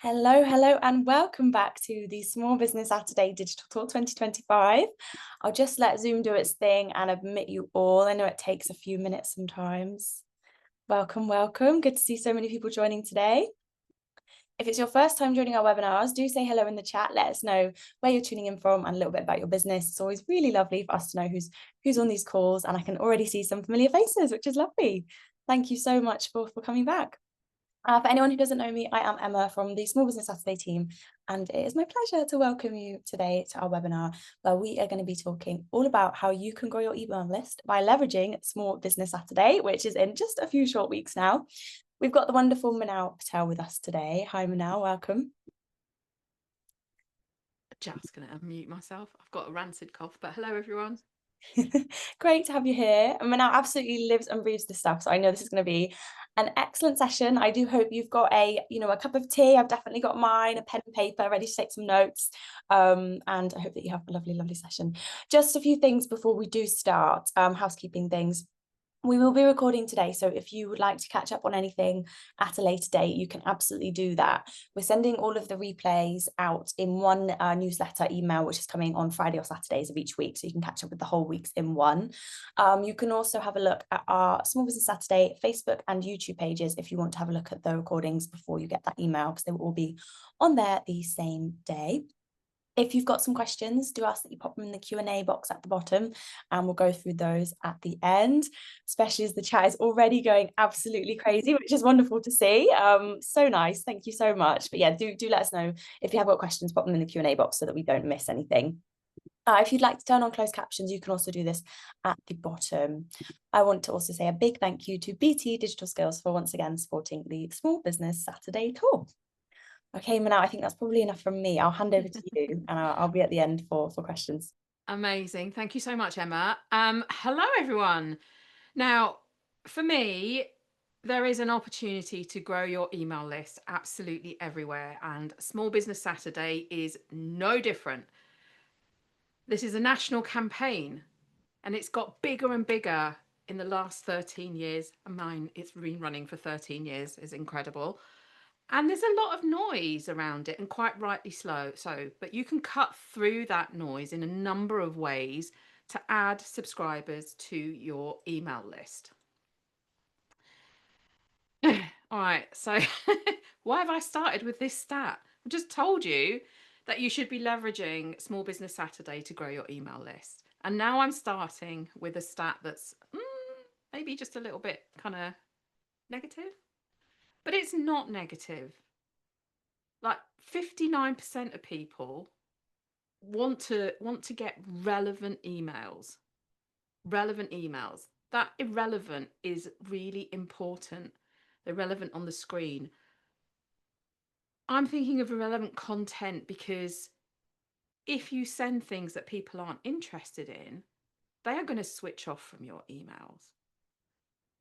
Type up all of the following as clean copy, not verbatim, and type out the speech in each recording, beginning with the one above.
Hello, hello, and welcome back to the Small Business Saturday Digital Talk 2025. I'll just let Zoom do its thing and admit you all. I know it takes a few minutes sometimes. Welcome, welcome. Good to see so many people joining today. If it's your first time joining our webinars, do say hello in the chat. Let us know where you're tuning in from and a little bit about your business. It's always really lovely for us to know who's on these calls, and I can already see some familiar faces, which is lovely. Thank you so much for coming back. For anyone who doesn't know me, I am Emma from the Small Business Saturday team, and it is my pleasure to welcome you today to our webinar, where we are going to be talking all about how you can grow your email list by leveraging Small Business Saturday, which is in just a few short weeks now. We've got the wonderful Manal Patel with us today. Hi, Manal, welcome. Just going to unmute myself. I've got a rancid cough, but hello, everyone. Great to have you here. And Manal absolutely lives and breathes this stuff, so I know this is going to be an excellent session. I do hope you've got a cup of tea. I've definitely got mine, a pen and paper, ready to take some notes. And I hope that you have a lovely, lovely session. Just a few things before we do start, housekeeping things. We will be recording today, so if you would like to catch up on anything at a later date, you can absolutely do that. We're sending all of the replays out in one newsletter email, which is coming on Friday or Saturdays of each week, so you can catch up with the whole weeks in one. You can also have a look at our Small Business Saturday Facebook and YouTube pages if you want to have a look at the recordings before you get that email, because they will all be on there the same day. If you've got some questions, do ask that you pop them in the Q&A box at the bottom, and we'll go through those at the end, especially as the chat is already going absolutely crazy, which is wonderful to see. So nice. Thank you so much. But yeah, do let us know if you have got questions, pop them in the Q&A box so that we don't miss anything. If you'd like to turn on closed captions, you can also do this at the bottom. I want to also say a big thank you to BT Digital Skills for once again supporting the Small Business Saturday tour. Okay, Manal, I think that's probably enough from me. I'll hand over to you, and I'll be at the end for questions. Amazing. Thank you so much, Emma. Hello, everyone. Now, for me, there is an opportunity to grow your email list absolutely everywhere, and Small Business Saturday is no different. This is a national campaign, and it's got bigger and bigger in the last 13 years. And mine, it's been running for 13 years, is incredible. And there's a lot of noise around it, and quite rightly so, but you can cut through that noise in a number of ways to add subscribers to your email list. All right, so why have I started with this stat? I just told you that you should be leveraging Small Business Saturday to grow your email list. And now I'm starting with a stat that's maybe just a little bit kind of negative, but it's not negative. Like 59% of people want to get relevant emails. Relevant emails. That irrelevant is really important. They're relevant on the screen. I'm thinking of irrelevant content because if you send things that people aren't interested in, they are going to switch off from your emails.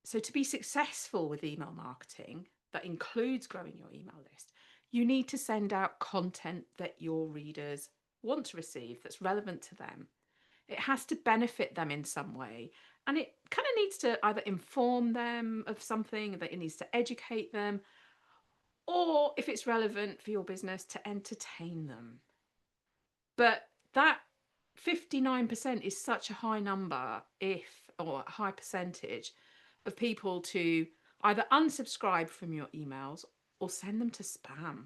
So to be successful with email marketing that includes growing your email list, you need to send out content that your readers want to receive that's relevant to them. It has to benefit them in some way. And it kind of needs to either inform them of something, that it needs to educate them, or if it's relevant for your business, to entertain them. But that 59% is such a high number, or a high percentage of people to either unsubscribe from your emails or send them to spam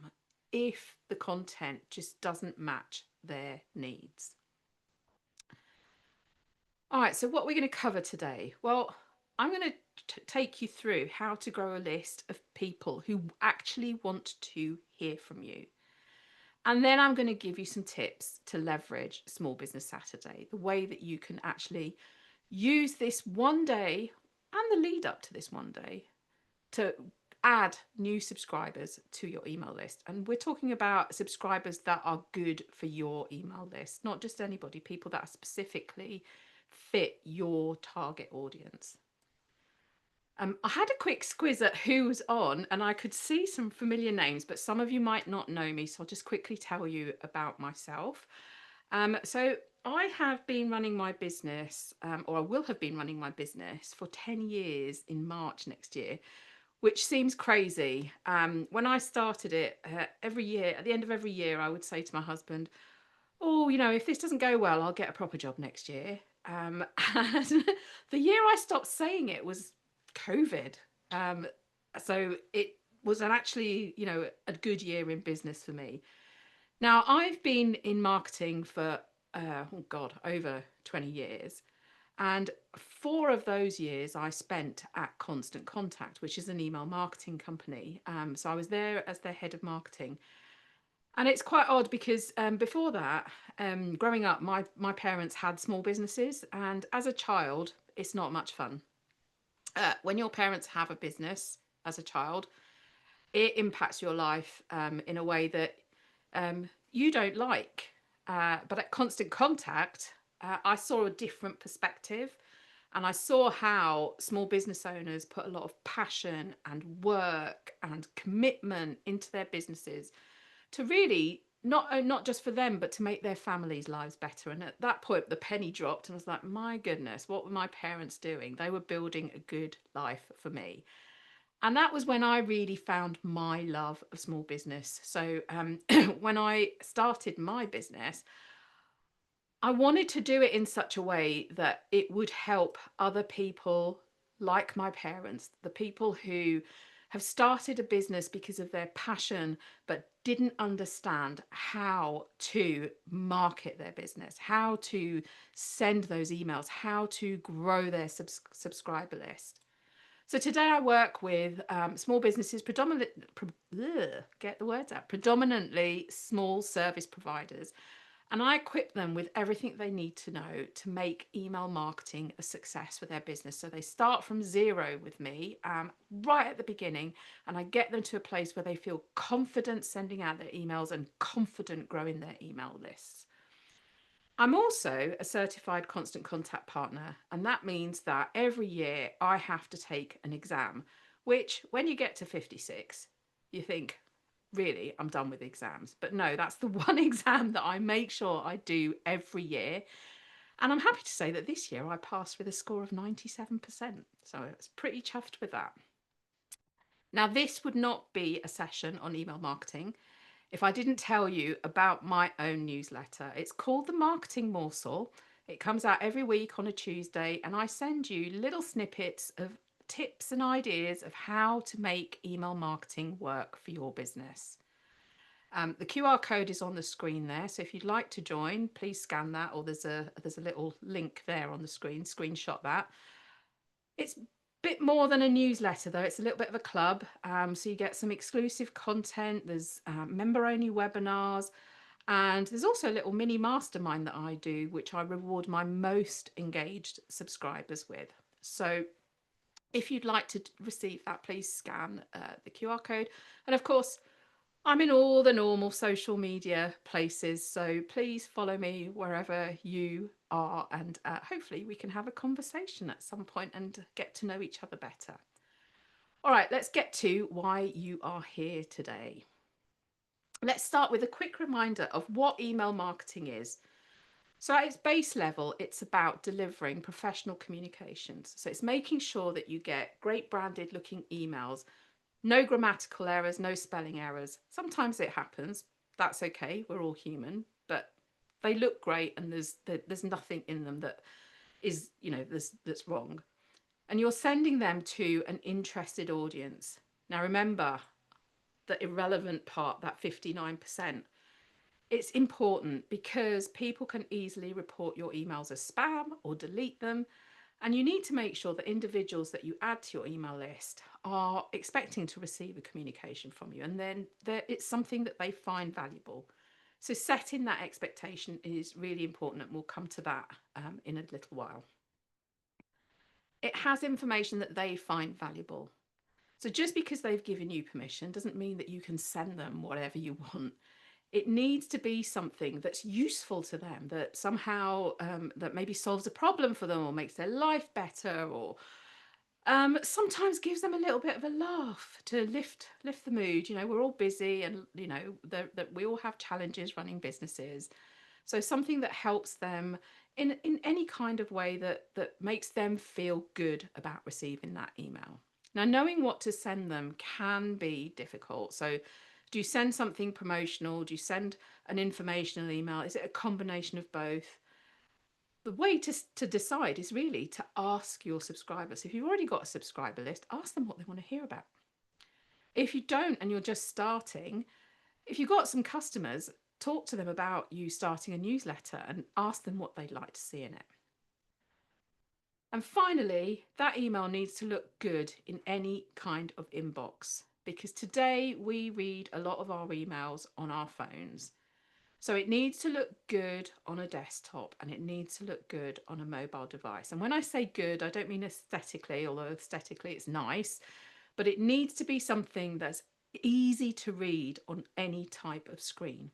if the content just doesn't match their needs. All right, so what we're going to cover today? Well, I'm going to take you through how to grow a list of people who actually want to hear from you. And then I'm going to give you some tips to leverage Small Business Saturday, the way that you can actually use this one day and the lead up to this one day to add new subscribers to your email list. And we're talking about subscribers that are good for your email list, not just anybody, people that are specifically fit your target audience. I had a quick squiz at who was on, and I could see some familiar names, but some of you might not know me, so I'll just quickly tell you about myself. So I have been running my business, or I will have been running my business for 10 years in March next year, which seems crazy. When I started it, every year, at the end of every year, I would say to my husband, "Oh, if this doesn't go well, I'll get a proper job next year." And the year I stopped saying it was COVID. Um, so it was actually, a good year in business for me. Now, I've been in marketing for, oh God, over 20 years. And 4 of those years I spent at Constant Contact, which is an email marketing company. So I was there as their head of marketing. And it's quite odd because before that, growing up, my parents had small businesses. And as a child, it's not much fun. When your parents have a business as a child, it impacts your life in a way that you don't like. But at Constant Contact, I saw a different perspective, and I saw how small business owners put a lot of passion and work and commitment into their businesses to really not just for them, but to make their families' lives better. And at that point, the penny dropped, and I was like, my goodness, what were my parents doing? They were building a good life for me. And that was when I really found my love of small business. So when I started my business, I wanted to do it in such a way that it would help other people like my parents, the people who have started a business because of their passion, but didn't understand how to market their business, how to send those emails, how to grow their subscriber list. So today I work with small businesses, get the words out, predominantly small service providers. And I equip them with everything they need to know to make email marketing a success for their business. So they start from zero with me right at the beginning, and I get them to a place where they feel confident sending out their emails and confident growing their email lists. I'm also a certified Constant Contact partner, and that means that every year I have to take an exam, which when you get to 56, you think, really, I'm done with exams. But no, that's the one exam that I make sure I do every year. And I'm happy to say that this year I passed with a score of 97%. So I was pretty chuffed with that. Now, this would not be a session on email marketing if I didn't tell you about my own newsletter. It's called The Marketing Morsel. It comes out every week on a Tuesday, and I send you little snippets of tips and ideas of how to make email marketing work for your business. The QR code is on the screen there, so if you'd like to join, please scan that, or there's a little link there on the screen. Screenshot that. It's a bit more than a newsletter, though. It's a little bit of a club, so you get some exclusive content. There's member-only webinars, and there's also a little mini mastermind that I do, which I reward my most engaged subscribers with. So if you'd like to receive that, please scan the QR code. And of course, I'm in all the normal social media places, so please follow me wherever you are, and hopefully we can have a conversation at some point and get to know each other better. All right, let's get to why you are here today. Let's start with a quick reminder of what email marketing is. So at its base level, it's about delivering professional communications. So it's making sure that you get great branded looking emails. No grammatical errors, no spelling errors. Sometimes it happens. That's okay. We're all human, but they look great, and there's nothing in them that is, that's wrong. And you're sending them to an interested audience. Now remember the irrelevant part, that 59%. It's important because people can easily report your emails as spam or delete them. And you need to make sure that individuals that you add to your email list are expecting to receive a communication from you, and then it's something that they find valuable. So setting that expectation is really important, and we'll come to that in a little while. It has information that they find valuable. So just because they've given you permission doesn't mean that you can send them whatever you want. It needs to be something that's useful to them, that somehow that maybe solves a problem for them or makes their life better, or sometimes gives them a little bit of a laugh to lift the mood. We're all busy, and that we all have challenges running businesses. So something that helps them in any kind of way that makes them feel good about receiving that email. Now, knowing what to send them can be difficult. So, do you send something promotional? Do you send an informational email? Is it a combination of both? The way to decide is really to ask your subscribers. If you've already got a subscriber list, ask them what they want to hear about. If you don't and you're just starting, if you've got some customers, talk to them about you starting a newsletter and ask them what they'd like to see in it. And finally, that email needs to look good in any kind of inbox, because today we read a lot of our emails on our phones. So it needs to look good on a desktop and it needs to look good on a mobile device. And when I say good, I don't mean aesthetically, although aesthetically it's nice, but it needs to be something that's easy to read on any type of screen.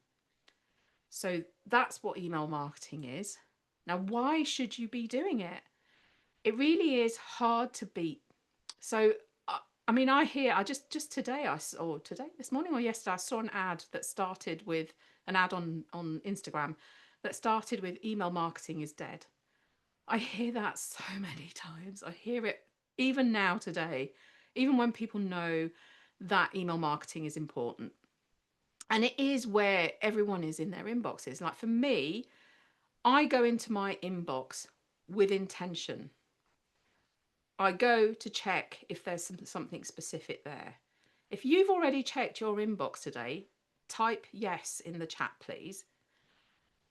So that's what email marketing is. Now, why should you be doing it? It really is hard to beat. So, I mean, I just today, this morning or yesterday, I saw an ad that started with an ad on Instagram that started with email marketing is dead. I hear that so many times. I hear it even now today, even when people know that email marketing is important. And it is where everyone is in their inboxes. Like for me, I go into my inbox with intention. I go to check if there's something specific there. If you've already checked your inbox today, type yes in the chat, please.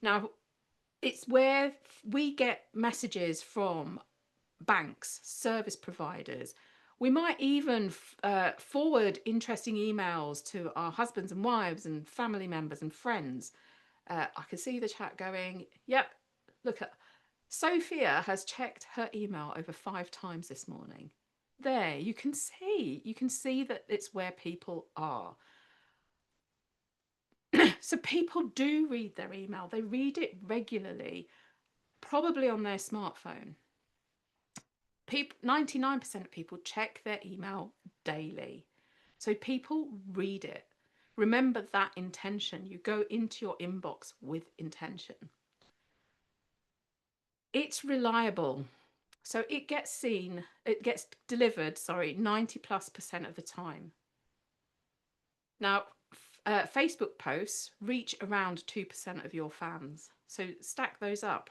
Now, it's where we get messages from banks, service providers. We might even forward interesting emails to our husbands and wives and family members and friends. I can see the chat going, yep, look at Sophia has checked her email over 5 times this morning. There, you can see that it's where people are. So people do read their email. They read it regularly, probably on their smartphone. 99% of people check their email daily. So people read it. Remember that intention. You go into your inbox with intention. It's reliable. So it gets delivered, 90+% of the time. Now, Facebook posts reach around 2% of your fans. So stack those up.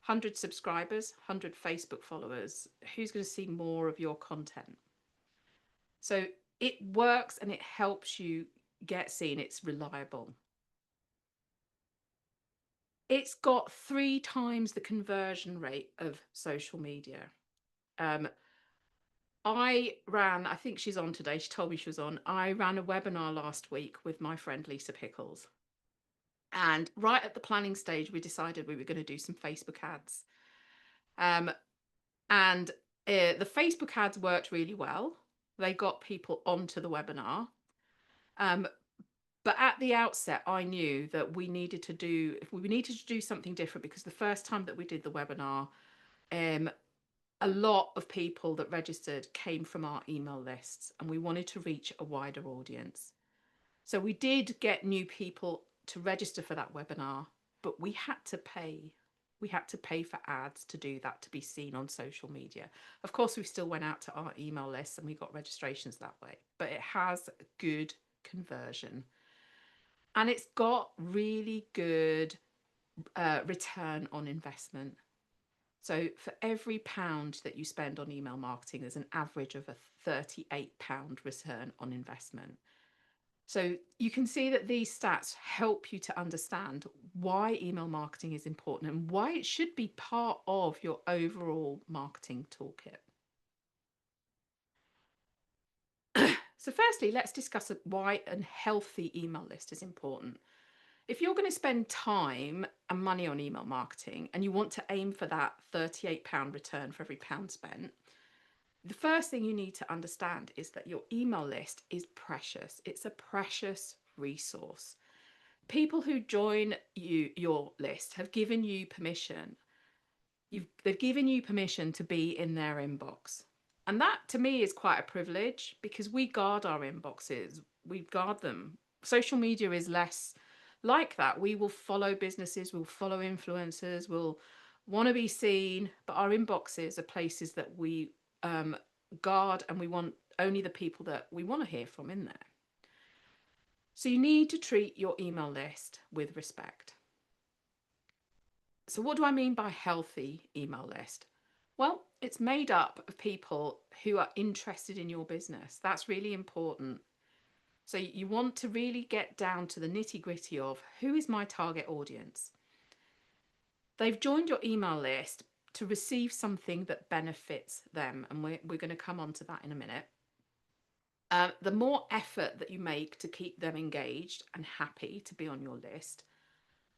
100 subscribers, 100 Facebook followers. Who's going to see more of your content? So it works and it helps you get seen. It's reliable. It's got 3 times the conversion rate of social media. I think she's on today. She told me she was on. I ran a webinar last week with my friend Lisa Pickles. And right at the planning stage, we decided we were going to do some Facebook ads. And the Facebook ads worked really well. They got people onto the webinar. But at the outset, I knew that we needed to do something different, because the first time that we did the webinar, a lot of people that registered came from our email lists, and we wanted to reach a wider audience. So we did get new people to register for that webinar, but we had to pay. We had to pay for ads to do that, to be seen on social media. Of course, we still went out to our email lists and we got registrations that way, but it has good conversion. And it's got really good return on investment. So for every £1 that you spend on email marketing, there's an average of a £38 return on investment. So you can see that these stats help you to understand why email marketing is important and why it should be part of your overall marketing toolkit. So firstly, let's discuss why a healthy email list is important. If you're going to spend time and money on email marketing and you want to aim for that £38 return for every £1 spent, the first thing you need to understand is that your email list is precious. It's a precious resource. People who join your list have given you permission. They've given you permission to be in their inbox. And that to me is quite a privilege, because we guard our inboxes. We guard them. Social media is less like that. We will follow businesses, we'll follow influencers, we'll want to be seen, but our inboxes are places that we guard, and we want only the people that we want to hear from in there. So you need to treat your email list with respect. So what do I mean by healthy email list? Well, it's made up of people who are interested in your business. That's really important. So you want to really get down to the nitty-gritty of who is my target audience. They've joined your email list to receive something that benefits them, and we're going to come on to that in a minute. The more effort that you make to keep them engaged and happy to be on your list,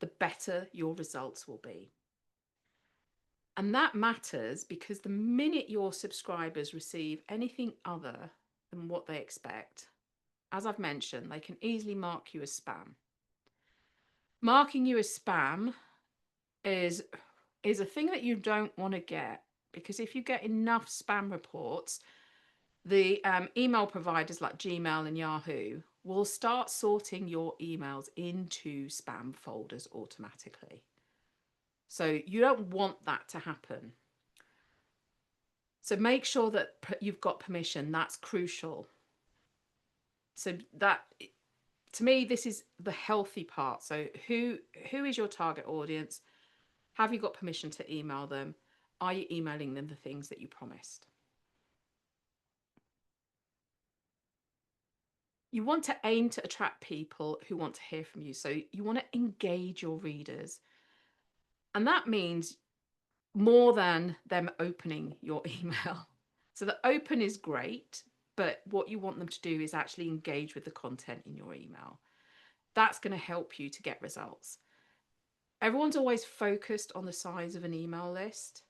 the better your results will be. And that matters because the minute your subscribers receive anything other than what they expect, as I've mentioned, they can easily mark you as spam. Marking you as spam is a thing that you don't want to get, because if you get enough spam reports, the email providers like Gmail and Yahoo will start sorting your emails into spam folders automatically. So you don't want that to happen. So make sure that you've got permission. That's crucial. So that, to me, this is the healthy part. So who is your target audience? Have you got permission to email them? Are you emailing them the things that you promised? You want to aim to attract people who want to hear from you. So you want to engage your readers. And that means more than them opening your email. So the open is great, but what you want them to do is actually engage with the content in your email. That's going to help you to get results. Everyone's always focused on the size of an email list,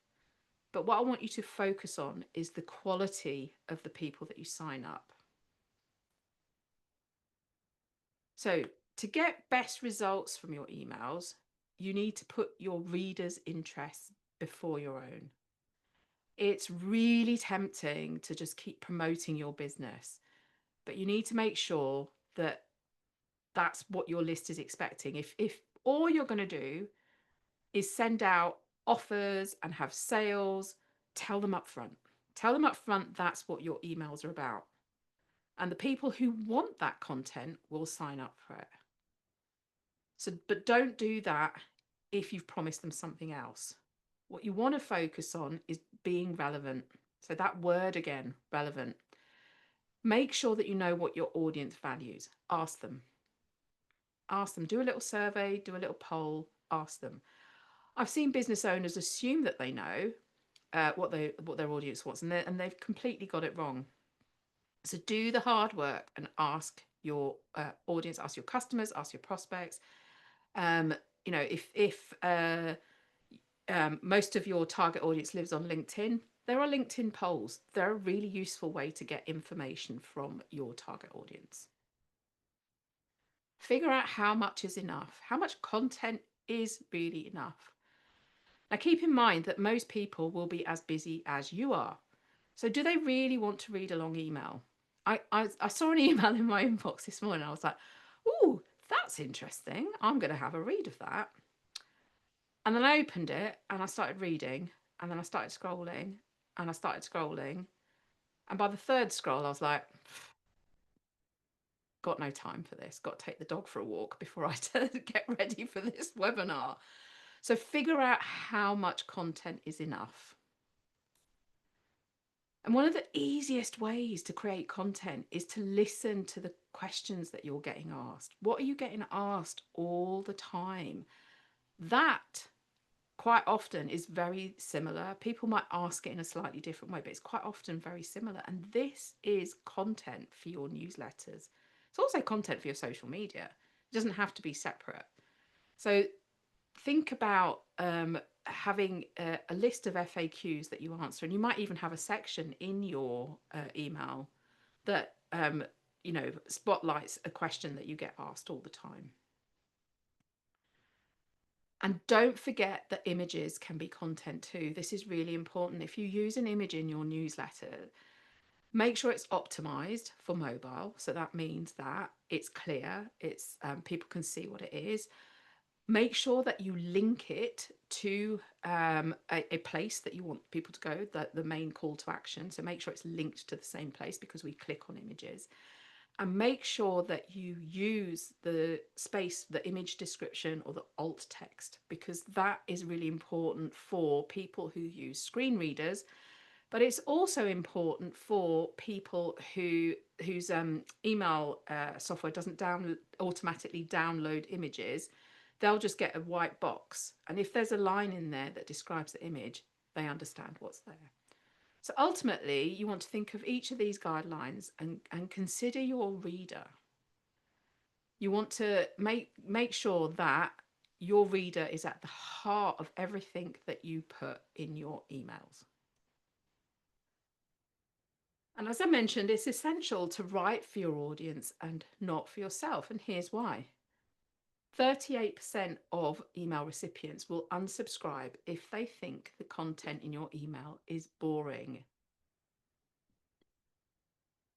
but what I want you to focus on is the quality of the people that you sign up. So to get best results from your emails, you need to put your readers' interests before your own. It's really tempting to just keep promoting your business, but you need to make sure that that's what your list is expecting. If all you're going to do is send out offers and have sales, tell them up front. Tell them up front that's what your emails are about. And the people who want that content will sign up for it. So, but don't do that if you've promised them something else. What you want to focus on is being relevant. So that word again, relevant. Make sure that you know what your audience values. Ask them. Ask them. Do a little survey, do a little poll, ask them. I've seen business owners assume that they know what their audience wants, and they've completely got it wrong. So do the hard work and ask your audience, ask your customers, ask your prospects. If most of your target audience lives on LinkedIn, there are LinkedIn polls. They're a really useful way to get information from your target audience. Figure out how much is enough. How much content is really enough? Now, keep in mind that most people will be as busy as you are. So do they really want to read a long email? I saw an email in my inbox this morning. I was like, ooh, that's interesting. I'm going to have a read of that. And then I opened it and I started reading, and then I started scrolling and I started scrolling. And by the third scroll, I was like, got no time for this. Got to take the dog for a walk before I get ready for this webinar. So figure out how much content is enough. And one of the easiest ways to create content is to listen to the questions that you're getting asked. What are you getting asked all the time? That quite often is very similar. People might ask it in a slightly different way, but it's quite often very similar. And this is content for your newsletters. It's also content for your social media. It doesn't have to be separate. So think about having a list of FAQs that you answer, and you might even have a section in your email that spotlights a question that you get asked all the time. And don't forget that images can be content too. This is really important. If you use an image in your newsletter, make sure it's optimized for mobile. So that means that it's clear, it's people can see what it is. Make sure that you link it to a place that you want people to go, the main call to action. So make sure it's linked to the same place because we click on images. And make sure that you use the space, the image description or the alt text, because that is really important for people who use screen readers. But it's also important for people whose email software doesn't automatically download images. They'll just get a white box, and if there's a line in there that describes the image, they understand what's there. So ultimately, you want to think of each of these guidelines and consider your reader. You want to make sure that your reader is at the heart of everything that you put in your emails. And as I mentioned, it's essential to write for your audience and not for yourself. And here's why. 38% of email recipients will unsubscribe if they think the content in your email is boring.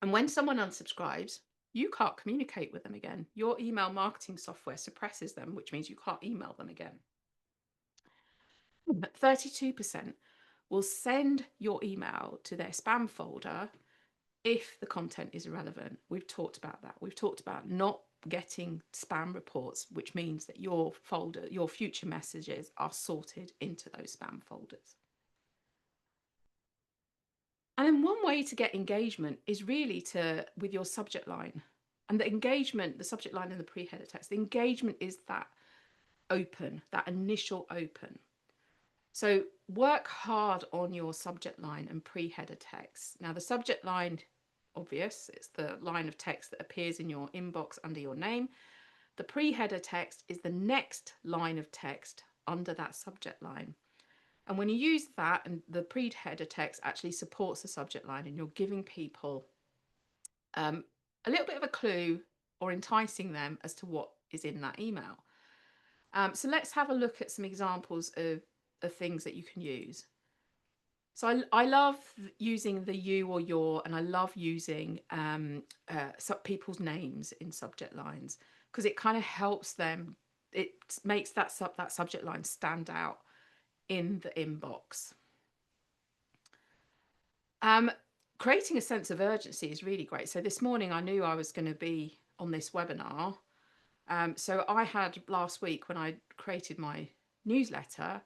And when someone unsubscribes, you can't communicate with them again. Your email marketing software suppresses them, which means you can't email them again. But 32% will send your email to their spam folder if the content is irrelevant. We've talked about that. We've talked about not getting spam reports, which means that your folder, your future messages are sorted into those spam folders. And then one way to get engagement is really with your subject line. And the engagement, the subject line and the pre-header text, the engagement is that open, that initial open. So work hard on your subject line and pre-header text. Now the subject line, obvious, it's the line of text that appears in your inbox under your name. The pre-header text is the next line of text under that subject line. And when you use that, and the pre-header text actually supports the subject line, and you're giving people a little bit of a clue or enticing them as to what is in that email. So let's have a look at some examples of things that you can use. So I love using the you or your, and I love using people's names in subject lines because it kind of helps them. It makes that subject line stand out in the inbox. Creating a sense of urgency is really great. So this morning I knew I was going to be on this webinar. So I had last week when I created my newsletter,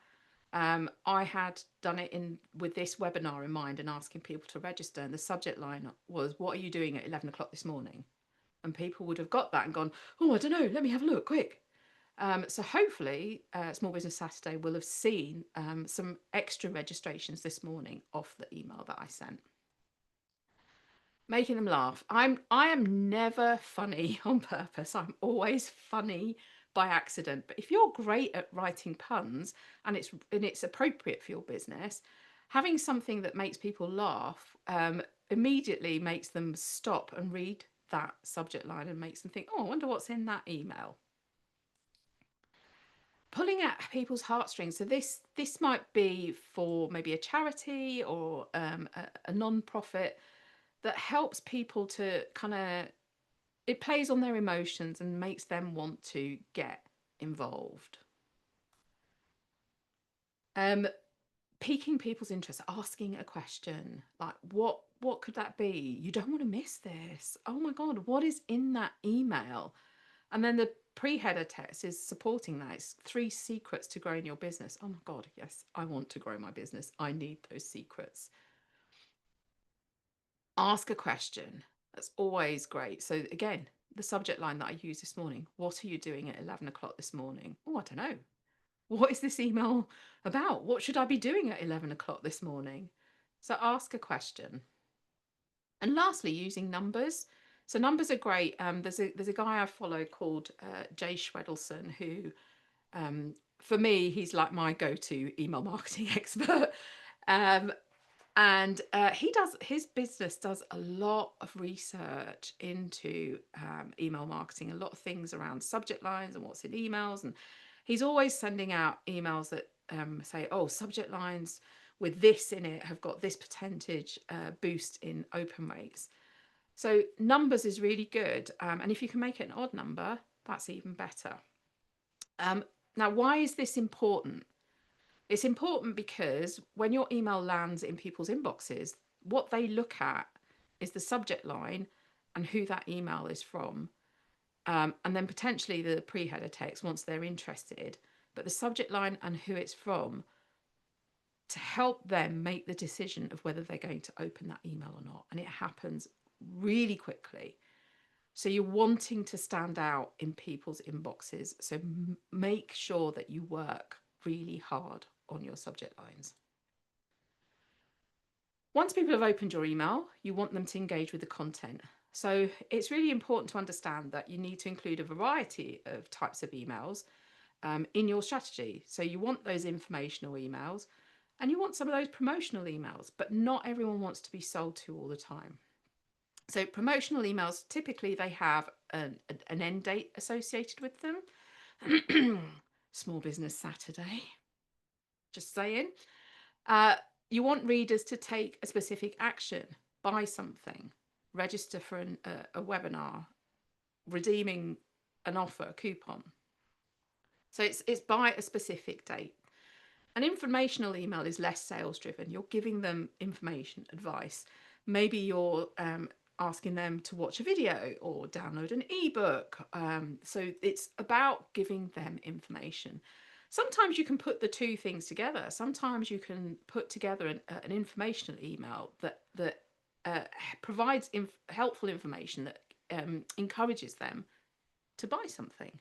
I had done it with this webinar in mind and asking people to register. And the subject line was, what are you doing at 11 o'clock this morning? And people would have got that and gone, oh, I don't know, let me have a look, quick. So hopefully Small Business Saturday will have seen some extra registrations this morning off the email that I sent. Making them laugh. I am never funny on purpose. I'm always funny by accident. But if you're great at writing puns and it's appropriate for your business, having something that makes people laugh immediately makes them stop and read that subject line and makes them think, oh, I wonder what's in that email. Pulling at people's heartstrings. So this might be for maybe a charity or a non-profit that helps people to it plays on their emotions and makes them want to get involved. Piquing people's interest, asking a question like, what could that be? You don't want to miss this. Oh my God, what is in that email? And then the pre-header text is supporting that. It's 3 secrets to growing your business. Oh my God, yes, I want to grow my business. I need those secrets. Ask a question. That's always great. So again, the subject line that I used this morning, what are you doing at 11 o'clock this morning? Oh, I don't know. What is this email about? What should I be doing at 11 o'clock this morning? So ask a question. And lastly, using numbers. So numbers are great. There's a guy I follow called Jay Schwedelson who, for me, he's like my go-to email marketing expert. And his business does a lot of research into email marketing, a lot of things around subject lines and what's in emails. And he's always sending out emails that say, oh, subject lines with this in it have got this percentage boost in open rates. So numbers is really good. And if you can make it an odd number, that's even better. Now, why is this important? It's important because when your email lands in people's inboxes, what they look at is the subject line and who that email is from. And then potentially the pre-header text once they're interested, but the subject line and who it's from to help them make the decision of whether they're going to open that email or not. And it happens really quickly. So you're wanting to stand out in people's inboxes. So make sure that you work really hard on your subject lines. Once people have opened your email, you want them to engage with the content. So it's really important to understand that you need to include a variety of types of emails in your strategy. So you want those informational emails and you want some of those promotional emails, but not everyone wants to be sold to all the time. So promotional emails, typically they have an end date associated with them. Small Business Saturday, just saying. You want readers to take a specific action, buy something, register for a webinar, redeeming an offer, a coupon. So it's by a specific date. An informational email is less sales driven. You're giving them information, advice. Maybe you're asking them to watch a video or download an ebook. So it's about giving them information. Sometimes you can put the two things together. Sometimes you can put together an informational email that provides helpful information that encourages them to buy something.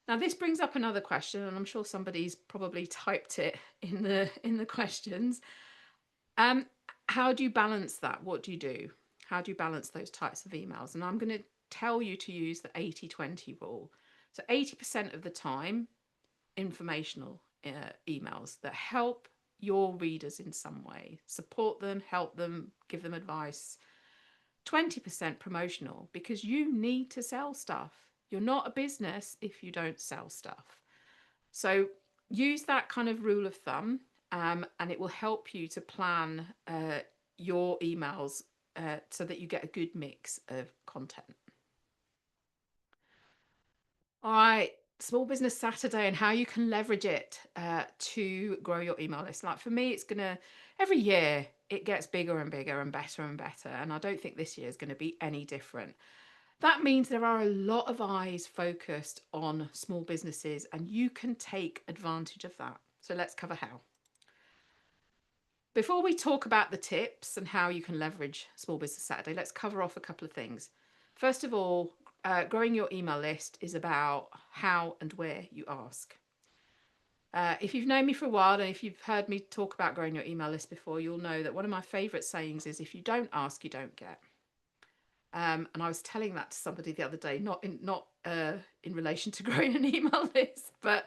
Now, this brings up another question, and I'm sure somebody's probably typed it in the questions. How do you balance that? What do you do? How do you balance those types of emails? And I'm going to tell you to use the 80-20 rule. So 80% of the time, informational emails that help your readers in some way, support them, help them, give them advice. 20% promotional, because you need to sell stuff. You're not a business if you don't sell stuff. So use that kind of rule of thumb, and it will help you to plan your emails so that you get a good mix of content. All right, Small Business Saturday and how you can leverage it to grow your email list. Like for me, it's gonna, every year it gets bigger and bigger and better and better. And I don't think this year is going to be any different. That means there are a lot of eyes focused on small businesses and you can take advantage of that. So let's cover how. Before we talk about the tips and how you can leverage Small Business Saturday, let's cover off a couple of things. First of all, growing your email list is about how and where you ask. If you've known me for a while and if you've heard me talk about growing your email list before, you'll know that one of my favourite sayings is, if you don't ask, you don't get. And I was telling that to somebody the other day, not in relation to growing an email list, but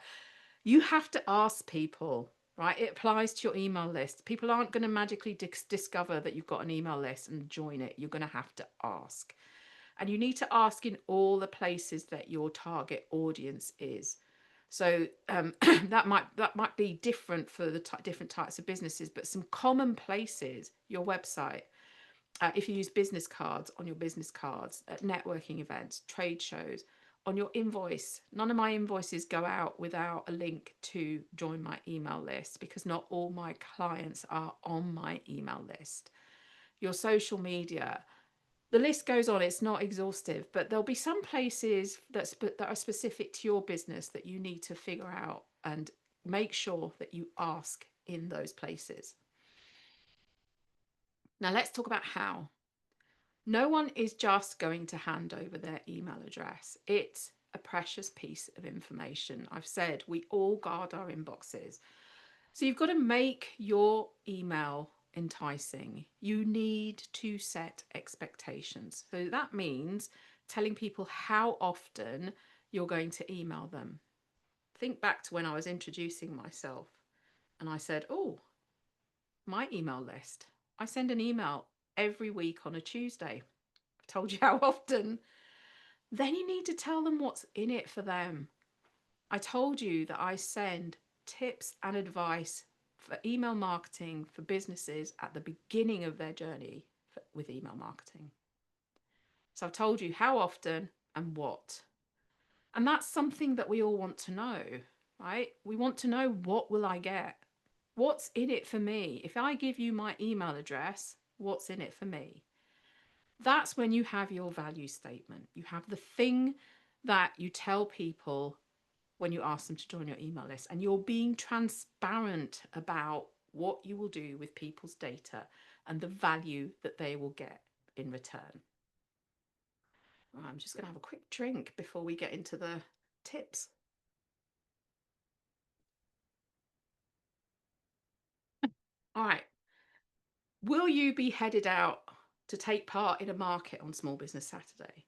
you have to ask people, right? It applies to your email list. People aren't going to magically discover that you've got an email list and join it. You're going to have to ask. And you need to ask in all the places that your target audience is. So that might be different for the different types of businesses, but some common places: your website. If you use business cards, on your business cards, at networking events, trade shows, on your invoice. None of my invoices go out without a link to join my email list, because not all my clients are on my email list. Your social media. The list goes on, it's not exhaustive, but there'll be some places that are specific to your business that you need to figure out and make sure that you ask in those places. Now let's talk about how. No one is just going to hand over their email address. It's a precious piece of information. I've said we all guard our inboxes. So you've got to make your email enticing. You need to set expectations. So that means telling people how often you're going to email them. Think back to when I was introducing myself and I said, oh, my email list. I send an email every week on a Tuesday. I've told you how often. Then you need to tell them what's in it for them. I told you that I send tips and advice for email marketing for businesses at the beginning of their journey with email marketing. So I've told you how often and what. And that's something that we all want to know. right? We want to know, what will I get? What's in it for me? If I give you my email address, what's in it for me? That's when you have your value statement. You have the thing that you tell people when you ask them to join your email list, and you're being transparent about what you will do with people's data and the value that they will get in return. I'm just going to have a quick drink before we get into the tips. All right. Will you be headed out to take part in a market on Small Business Saturday?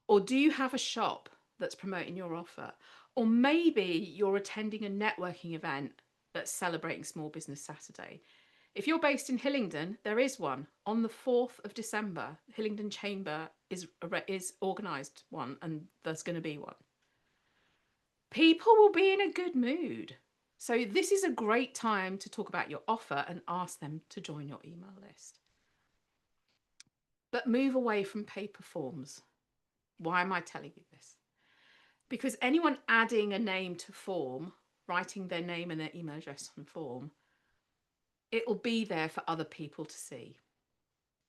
Or do you have a shop that's promoting your offer? Or maybe you're attending a networking event that's celebrating Small Business Saturday. If you're based in Hillingdon, there is one on the 4th of December. Hillingdon Chamber is organised one, and there's going to be one. People will be in a good mood. So this is a great time to talk about your offer and ask them to join your email list. But move away from paper forms. Why am I telling you this? Because anyone adding a name to form, writing their name and their email address on form, it will be there for other people to see.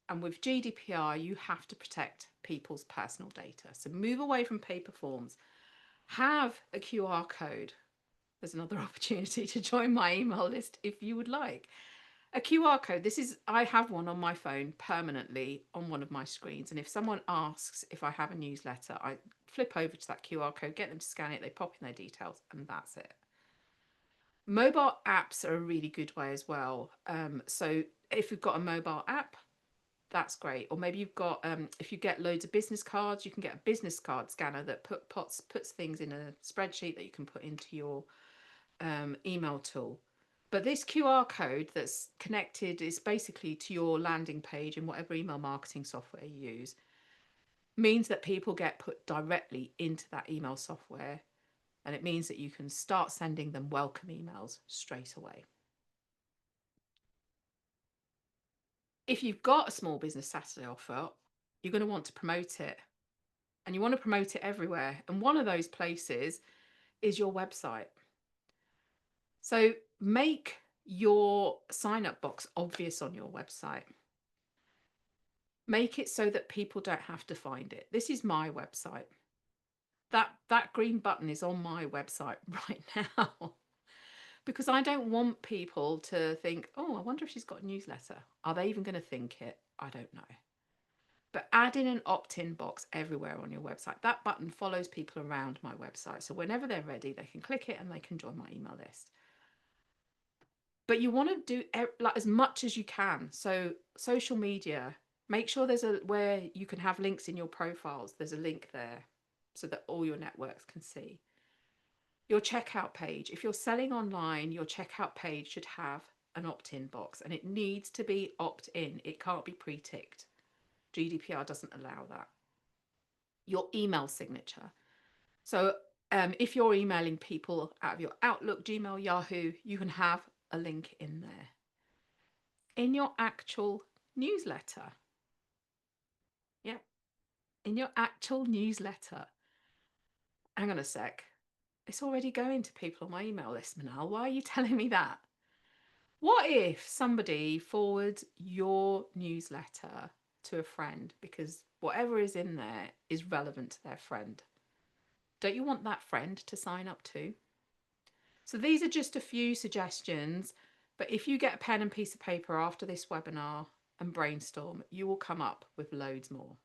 And with GDPR, you have to protect people's personal data. So move away from paper forms. Have a QR code. There's another opportunity to join my email list if you would like. A QR code. I have one on my phone permanently on one of my screens. And if someone asks if I have a newsletter, I flip over to that QR code, get them to scan it, they pop in their details, and that's it. Mobile apps are a really good way as well. So if you've got a mobile app, that's great. Or maybe you've got, if you get loads of business cards, you can get a business card scanner that puts things in a spreadsheet that you can put into your email tool. But this QR code that's connected is basically to your landing page in whatever email marketing software you use, means that people get put directly into that email software. And it means that you can start sending them welcome emails straight away. If you've got a Small Business Saturday offer, you're going to want to promote it. And you want to promote it everywhere. And one of those places is your website. So make your sign up box obvious on your website. Make it so that people don't have to find it. This is my website. That green button is on my website right now. Because I don't want people to think, oh, I wonder if she's got a newsletter. Are they even going to think it? I don't know. But add in an opt-in box everywhere on your website. That button follows people around my website. So whenever they're ready, they can click it and they can join my email list. But you want to do like as much as you can. So social media, make sure there's where you can have links in your profiles. There's a link there so that all your networks can see. Your checkout page, if you're selling online, your checkout page should have an opt-in box, and it needs to be opt-in. It can't be pre-ticked. GDPR doesn't allow that. Your email signature. So if you're emailing people out of your Outlook, Gmail, Yahoo, you can have a link in there. In your actual newsletter. Yeah, in your actual newsletter. Hang on a sec. It's already going to people on my email list, Manal. Why are you telling me that? What if somebody forwards your newsletter to a friend because whatever is in there is relevant to their friend? Don't you want that friend to sign up too? So these are just a few suggestions, but if you get a pen and piece of paper after this webinar and brainstorm, you will come up with loads more.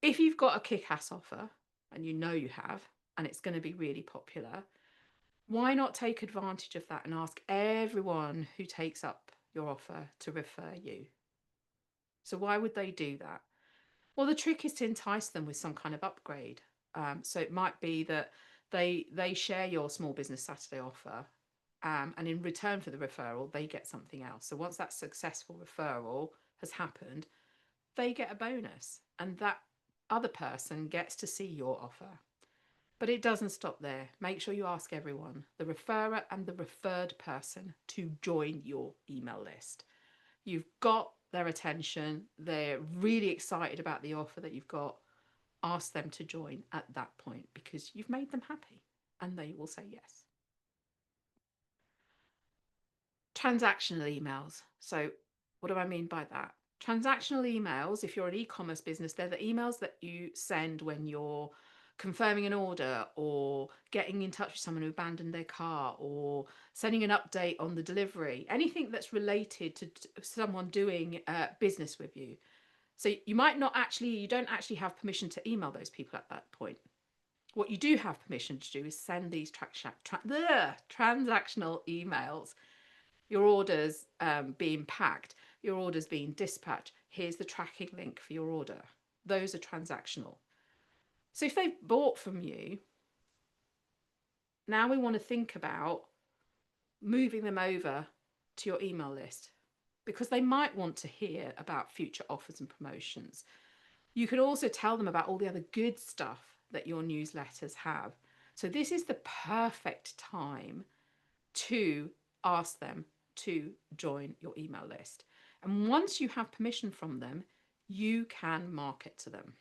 If you've got a kick-ass offer, and you know you have, and it's going to be really popular, why not take advantage of that and ask everyone who takes up your offer to refer you? So why would they do that? Well, the trick is to entice them with some kind of upgrade. So it might be that they share your Small Business Saturday offer, and in return for the referral, they get something else. So once that successful referral has happened, they get a bonus, and that other person gets to see your offer. But it doesn't stop there. Make sure you ask everyone, the referrer and the referred person, to join your email list. You've got their attention. They're really excited about the offer that you've got. ask them to join at that point, because you've made them happy and they will say yes. Transactional emails. So what do I mean by that? Transactional emails, if you're an e-commerce business, they're the emails that you send when you're confirming an order, or getting in touch with someone who abandoned their car, or sending an update on the delivery, anything that's related to someone doing business with you. So you don't actually have permission to email those people at that point. What you do have permission to do is send these transactional emails. Your orders being packed, your orders being dispatched. Here's the tracking link for your order. Those are transactional. So if they've bought from you, now we want to think about moving them over to your email list, because they might want to hear about future offers and promotions. You can also tell them about all the other good stuff that your newsletters have. So this is the perfect time to ask them to join your email list. And once you have permission from them, you can market to them.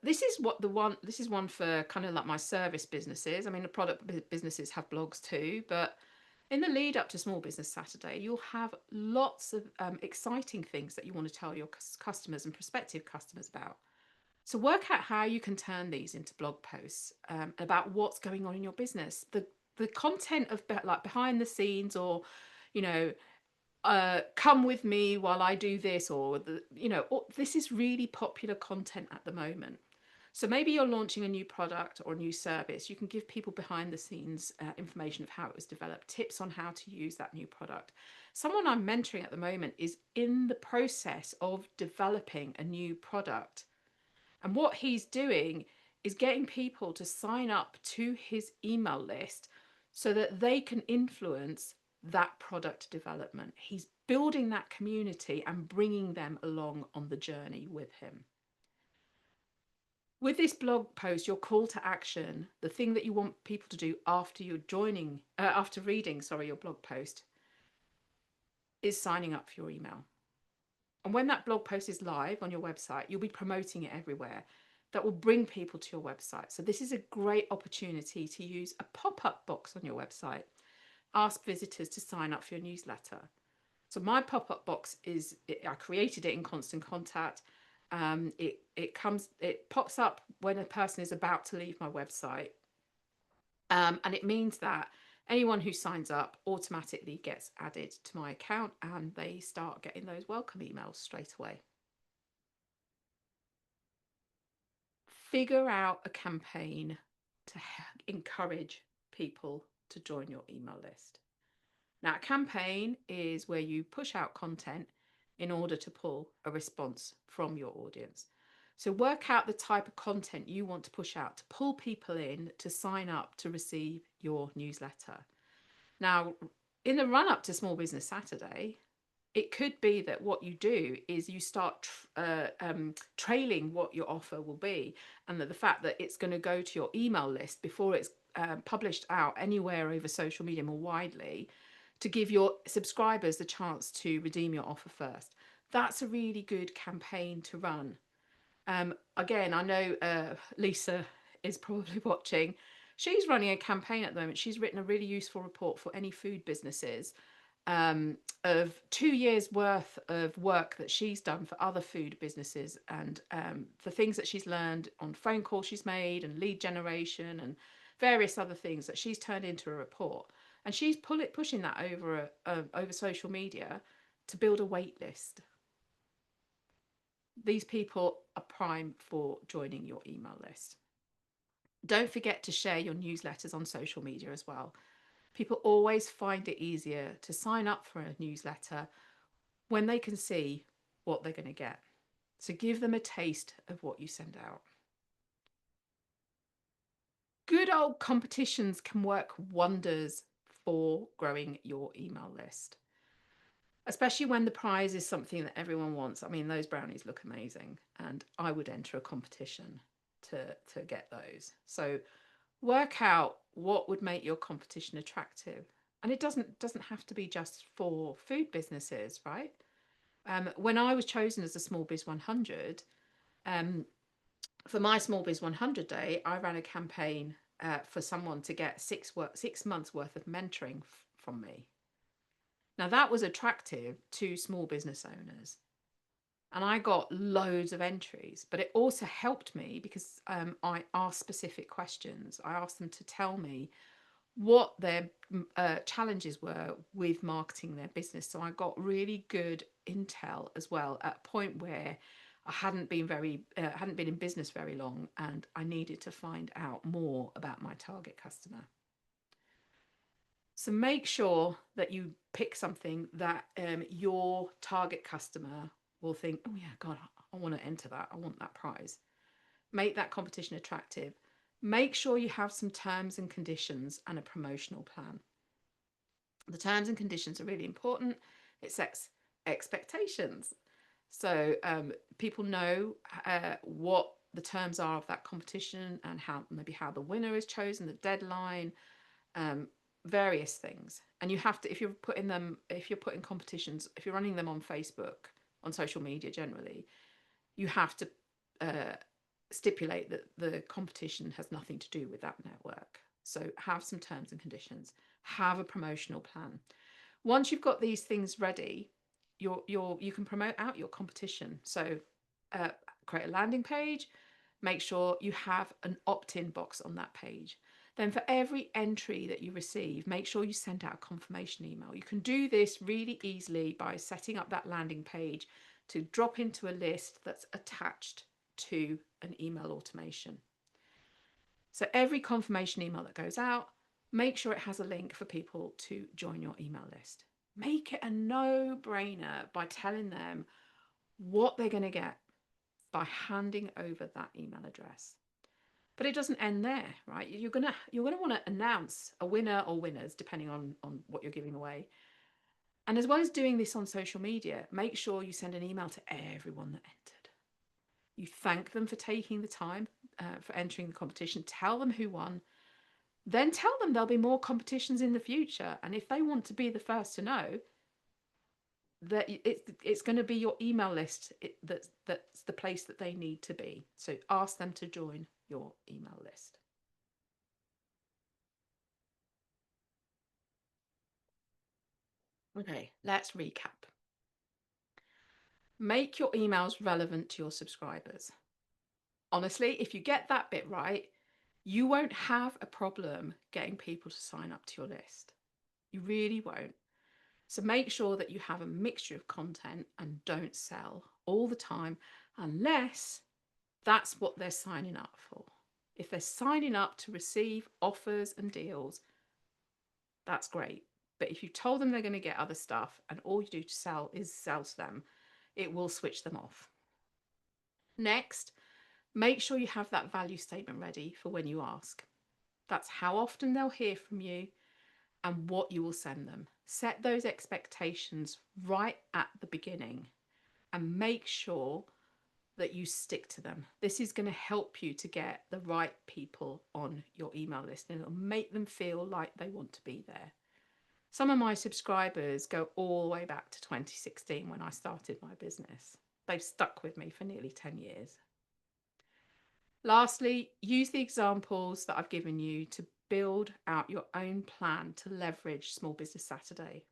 This is one for kind of like my service businesses. I mean, the product businesses have blogs too, but in the lead up to Small Business Saturday, you'll have lots of exciting things that you want to tell your customers and prospective customers about. So work out how you can turn these into blog posts about what's going on in your business. The content of like behind the scenes, or, you know, come with me while I do this, or this is really popular content at the moment. So maybe you're launching a new product or a new service. You can give people behind the scenes information of how it was developed, tips on how to use that new product. Someone I'm mentoring at the moment is in the process of developing a new product. And what he's doing is getting people to sign up to his email list so that they can influence that product development. He's building that community and bringing them along on the journey with him. With this blog post, your call to action, the thing that you want people to do after reading your blog post, is signing up for your email. And when that blog post is live on your website, you'll be promoting it everywhere. That will bring people to your website. So this is a great opportunity to use a pop-up box on your website. Ask visitors to sign up for your newsletter. So my pop-up box I created it in Constant Contact. It pops up when a person is about to leave my website. And it means that anyone who signs up automatically gets added to my account, and they start getting those welcome emails straight away. Figure out a campaign to encourage people to join your email list. Now, a campaign is where you push out content in order to pull a response from your audience. So work out the type of content you want to push out to pull people in to sign up to receive your newsletter. Now, in the run up to Small Business Saturday, it could be that what you do is you start trailing what your offer will be, and that the fact that it's going to go to your email list before it's published out anywhere over social media more widely, to give your subscribers the chance to redeem your offer first. That's a really good campaign to run. Again, I know Lisa is probably watching. She's running a campaign at the moment. She's written a really useful report for any food businesses of 2 years worth of work that she's done for other food businesses, and the things that she's learned on phone calls she's made, and lead generation, and various other things that she's turned into a report. And she's pushing that over social media to build a wait list. These people are prime for joining your email list. Don't forget to share your newsletters on social media as well. People always find it easier to sign up for a newsletter when they can see what they're going to get. So give them a taste of what you send out. Good old competitions can work wonders for growing your email list, especially when the prize is something that everyone wants. I mean, those brownies look amazing, and I would enter a competition to get those. So work out what would make your competition attractive. And it doesn't have to be just for food businesses, right? When I was chosen as a Small Biz 100, For my Small Biz 100 Day, I ran a campaign for someone to get 6 months worth of mentoring from me. Now that was attractive to small business owners, and I got loads of entries, but it also helped me because I asked specific questions. I asked them to tell me what their challenges were with marketing their business. So I got really good intel as well at a point where I hadn't been in business very long, and I needed to find out more about my target customer. So make sure that you pick something that your target customer will think, oh yeah, God, I want to enter that. I want that prize. Make that competition attractive. Make sure you have some terms and conditions and a promotional plan. The terms and conditions are really important. It sets expectations. So people know what the terms are of that competition, and how the winner is chosen, the deadline, various things. And you have to, if you're putting competitions, if you're running them on Facebook, on social media generally, you have to stipulate that the competition has nothing to do with that network. So have some terms and conditions, have a promotional plan. Once you've got these things ready, you can promote out your competition. So create a landing page, make sure you have an opt-in box on that page. Then for every entry that you receive, make sure you send out a confirmation email. You can do this really easily by setting up that landing page to drop into a list that's attached to an email automation. So every confirmation email that goes out, make sure it has a link for people to join your email list. Make it a no-brainer by telling them what they're going to get by handing over that email address. But it doesn't end there, right? You're gonna want to announce a winner or winners depending on what you're giving away. And as well as doing this on social media, make sure you send an email to everyone that entered. You thank them for taking the time for entering the competition. Tell them who won. Then tell them there'll be more competitions in the future. And if they want to be the first to know, that it's going to be your email list that's the place that they need to be. So ask them to join your email list. Okay, let's recap. Make your emails relevant to your subscribers. Honestly, if you get that bit right, you won't have a problem getting people to sign up to your list. You really won't. So make sure that you have a mixture of content and don't sell all the time, unless that's what they're signing up for. If they're signing up to receive offers and deals, that's great. But if you told them they're going to get other stuff and all you do to sell is sell to them, it will switch them off. Next, make sure you have that value statement ready for when you ask. That's how often they'll hear from you and what you will send them. Set those expectations right at the beginning and make sure that you stick to them. This is going to help you to get the right people on your email list, and it'll make them feel like they want to be there. Some of my subscribers go all the way back to 2016 when I started my business. They've stuck with me for nearly 10 years. Lastly, use the examples that I've given you to build out your own plan to leverage Small Business Saturday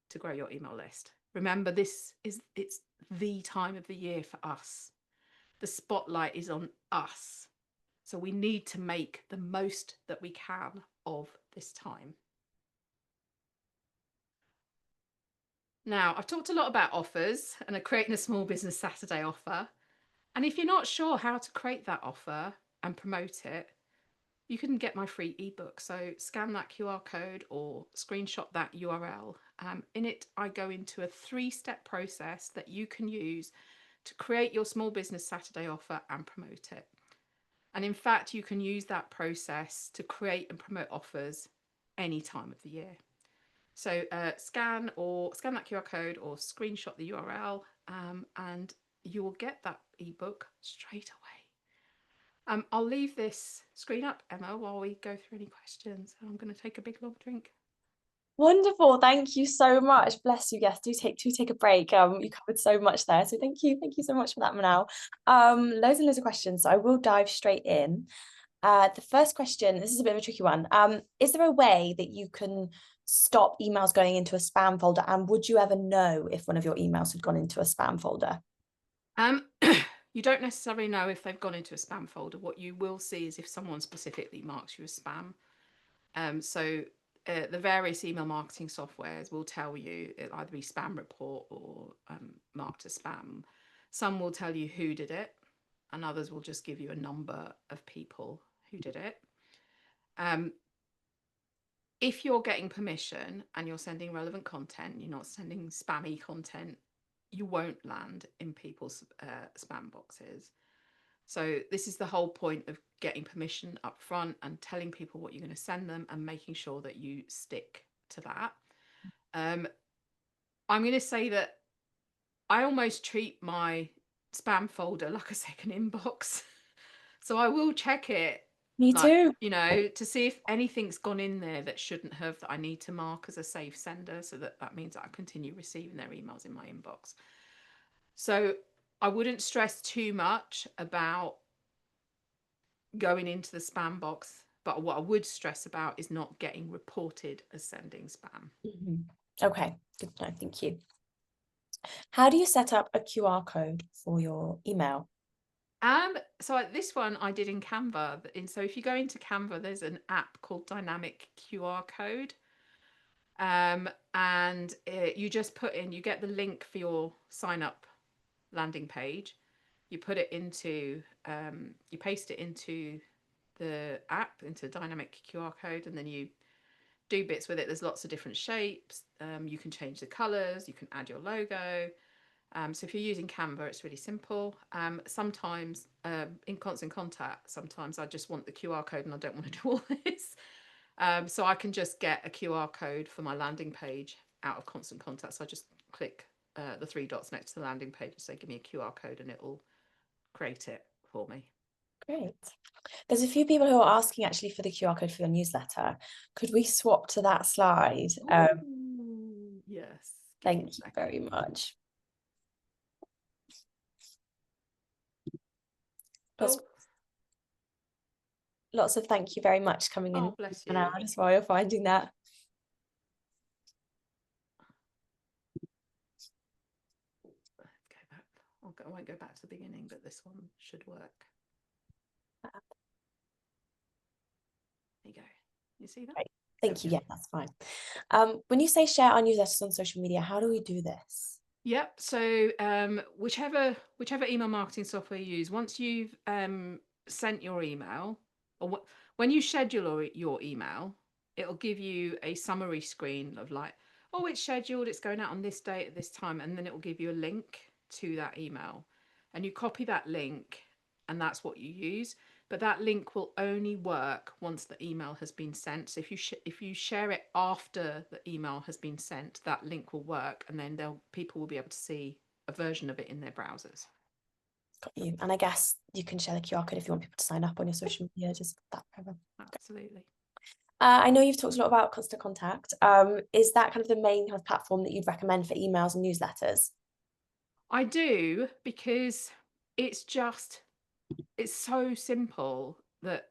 to grow your email list. Remember, it's the time of the year for us. The spotlight is on us. So we need to make the most that we can of this time. Now, I've talked a lot about offers and creating a Small Business Saturday offer. And if you're not sure how to create that offer and promote it, you can get my free ebook. So scan that QR code or screenshot that URL. In it, I go into a 3-step process that you can use to create your Small Business Saturday offer and promote it. And in fact, you can use that process to create and promote offers any time of the year. So scan that QR code or screenshot the URL, and you will get that ebook straight away. I'll leave this screen up, Emma, while we go through any questions. I'm going to take a big long drink. Wonderful. Thank you so much. Bless you. Yes, do take a break. You covered so much there. So thank you so much for that, Manal. Loads and loads of questions. So I will dive straight in. The first question, this is a bit of a tricky one. Is there a way that you can stop emails going into a spam folder? And would you ever know if one of your emails had gone into a spam folder? You don't necessarily know if they've gone into a spam folder. What you will see is if someone specifically marks you as spam. The various email marketing softwares will tell you it'll either be spam report or marked as spam. Some will tell you who did it, and others will just give you a number of people who did it. If you're getting permission and you're sending relevant content, you're not sending spammy content, you won't land in people's spam boxes. So this is the whole point of getting permission up front and telling people what you're going to send them and making sure that you stick to that. I'm going to say that I almost treat my spam folder like a second inbox. So I will check it, Me like, too. to see if anything's gone in there that shouldn't have, that I need to mark as a safe sender, so that means that I continue receiving their emails in my inbox. So I wouldn't stress too much about going into the spam box, but what I would stress about is not getting reported as sending spam. Okay, good to know. Thank you. How do you set up a QR code for your email? So this one I did in Canva. So if you go into Canva, there's an app called Dynamic QR Code. And you just put in, you get the link for your sign up landing page. You put it into, you paste it into the app, into Dynamic QR Code, and then you do bits with it. There's lots of different shapes. You can change the colors, you can add your logo. So if you're using Canva, it's really simple. Sometimes in Constant Contact, sometimes I just want the QR code and I don't want to do all this. So I can just get a QR code for my landing page out of Constant Contact. So I just click the three dots next to the landing page and say, give me a QR code, and it will create it for me. Great. There's a few people who are asking actually for the QR code for your newsletter. Could we swap to that slide? Yes. Thank you very much. Lots of thank you very much coming in. Oh, bless you. Just while you're finding that. Let's go back. I won't go back to the beginning, but this one should work. There you go. You see that? Great. Thank you. Yeah, that's fine. When you say share our newsletters on social media, how do we do this? Yep. So whichever email marketing software you use, once you've sent your email, or when you schedule your email, it'll give you a summary screen of like, oh, it's scheduled, it's going out on this date at this time, and then it will give you a link to that email, and you copy that link, and that's what you use. But that link will only work once the email has been sent. So if you share it after the email has been sent, that link will work, and then people will be able to see a version of it in their browsers. Got you. And I guess you can share the QR code if you want people to sign up on your social media, just that forever. Absolutely. I know you've talked a lot about Constant Contact. Is that kind of the main kind of platform that you'd recommend for emails and newsletters? I do, because it's so simple that,